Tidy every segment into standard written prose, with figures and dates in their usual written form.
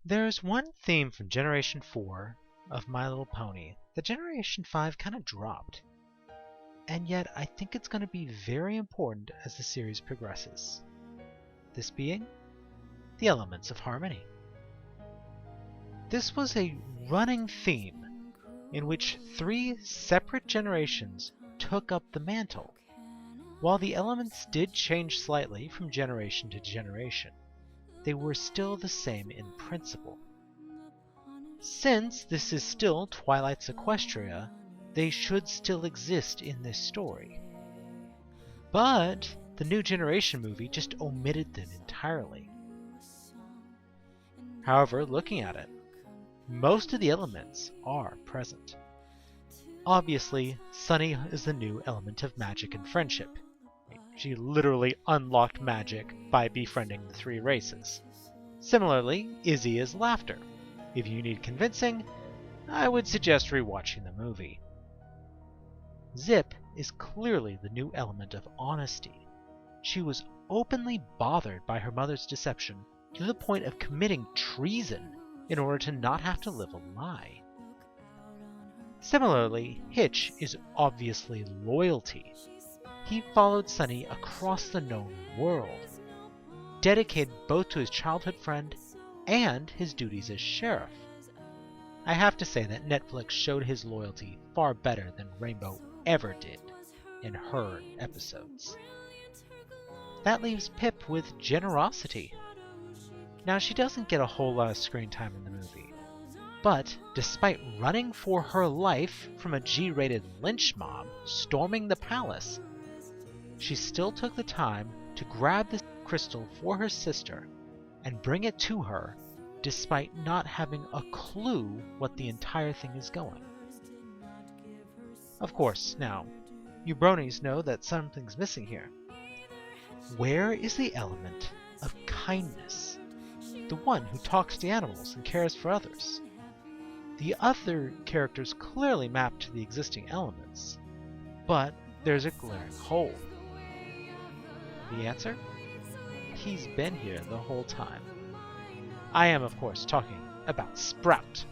There's one theme from Generation 4 of My Little Pony that Generation 5 kind of dropped, and yet I think it's going to be very important as the series progresses. This being the elements of harmony. This was a running theme in which 3 separate generations took up the mantle. While the elements did change slightly from generation to generation, they were still the same in principle. Since this is still Twilight's Equestria, they should still exist in this story. But the New Generation movie just omitted them entirely. However, looking at it, most of the elements are present. Obviously, Sunny is the new element of magic and friendship. She literally unlocked magic by befriending the 3 races. Similarly, Izzy is laughter. If you need convincing, I would suggest rewatching the movie. Zip is clearly the new element of honesty. She was openly bothered by her mother's deception to the point of committing treason in order to not have to live a lie. Similarly, Hitch is obviously loyalty. He followed Sunny across the known world, dedicated both to his childhood friend and his duties as sheriff. I have to say that Netflix showed his loyalty far better than Rainbow ever did in her episodes. That leaves Pip with generosity. Now, she doesn't get a whole lot of screen time in the movie, but despite running for her life from a G-rated lynch mob storming the palace, she still took the time to grab the crystal for her sister and bring it to her despite not having a clue what the entire thing is going. Of course, now, you bronies know that something's missing here. Where is the element of kindness? The one who talks to animals and cares for others. The other characters clearly map to the existing elements, but there's a glaring hole. The answer? He's been here the whole time. I am, of course, talking about Sprout.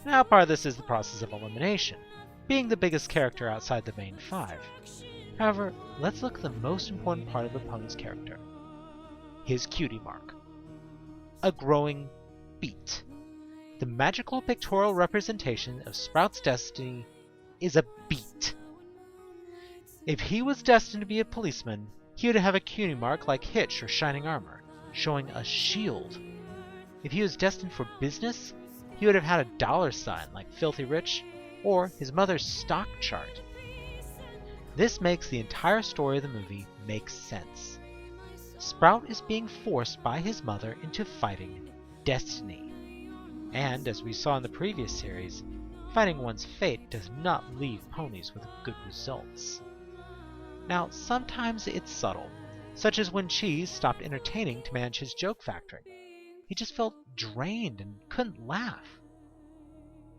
Now, part of this is the process of elimination, being the biggest character outside the main 5. However, let's look at the most important part of the pony's character. His cutie mark. A growing beet. The magical pictorial representation of Sprout's destiny is a beet. If he was destined to be a policeman, he would have a cutie mark like Hitch or Shining Armor, showing a shield. If he was destined for business, he would have had a dollar sign like Filthy Rich or his mother's stock chart. This makes the entire story of the movie make sense. Sprout is being forced by his mother into fighting destiny. And, as we saw in the previous series, fighting one's fate does not leave ponies with good results. Now, sometimes it's subtle, such as when Cheese stopped entertaining to manage his joke factory. He just felt drained and couldn't laugh.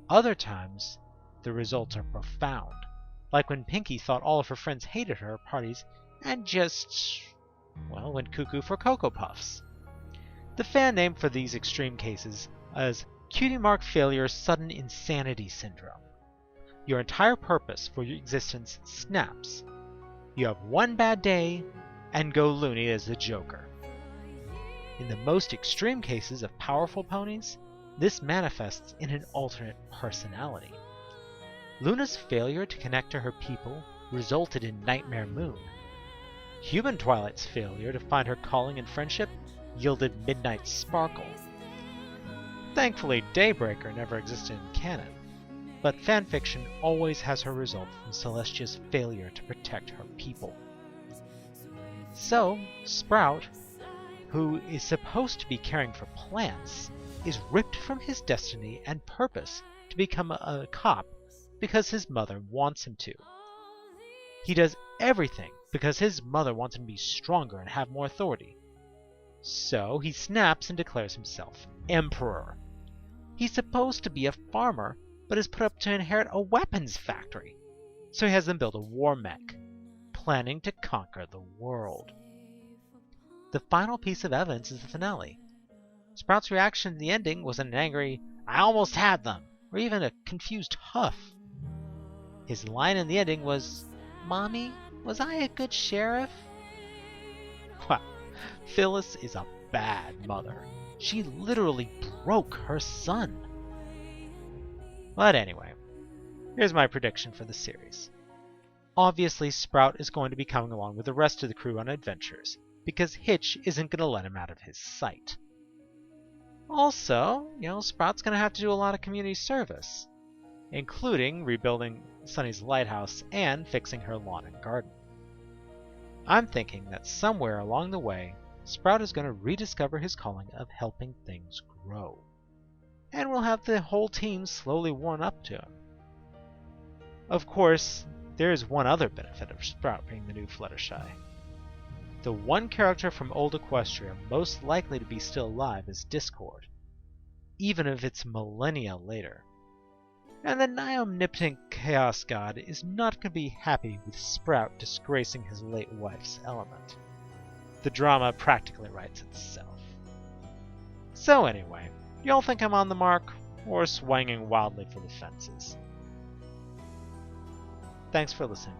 Other times, the results are profound, like when Pinky thought all of her friends hated her at parties and just, well, went cuckoo for Cocoa Puffs. The fan name for these extreme cases is Cutie Mark Failure Sudden Insanity Syndrome. Your entire purpose for your existence snaps. You have one bad day and go loony as the Joker. In the most extreme cases of powerful ponies, this manifests in an alternate personality. Luna's failure to connect to her people resulted in Nightmare Moon. Human Twilight's failure to find her calling and friendship yielded Midnight Sparkle. Thankfully, Daybreaker never existed in canon, but fanfiction always has her result from Celestia's failure to protect her people. So, Sprout, who is supposed to be caring for plants, is ripped from his destiny and purpose to become a cop because his mother wants him to. He does everything because his mother wants him to be stronger and have more authority. So he snaps and declares himself Emperor. He's supposed to be a farmer, but is put up to inherit a weapons factory. So he has them build a war mech, planning to conquer the world. The final piece of evidence is the finale. Sprout's reaction in the ending was an angry, "I almost had them," or even a confused huff. His line in the ending was, "Mommy, was I a good sheriff?" Wow, Phyllis is a bad mother. She literally broke her son. But anyway, here's my prediction for the series. Obviously, Sprout is going to be coming along with the rest of the crew on adventures, because Hitch isn't going to let him out of his sight. Also, Sprout's going to have to do a lot of community service, including rebuilding Sunny's lighthouse and fixing her lawn and garden. I'm thinking that somewhere along the way, Sprout is going to rediscover his calling of helping things grow. And we'll have the whole team slowly warm up to him. Of course, there is one other benefit of Sprout being the new Fluttershy. The one character from Old Equestria most likely to be still alive is Discord, even if it's millennia later. And the omnipotent Chaos God is not going to be happy with Sprout disgracing his late wife's element. The drama practically writes itself. So anyway, y'all think I'm on the mark, or swinging wildly for the fences? Thanks for listening.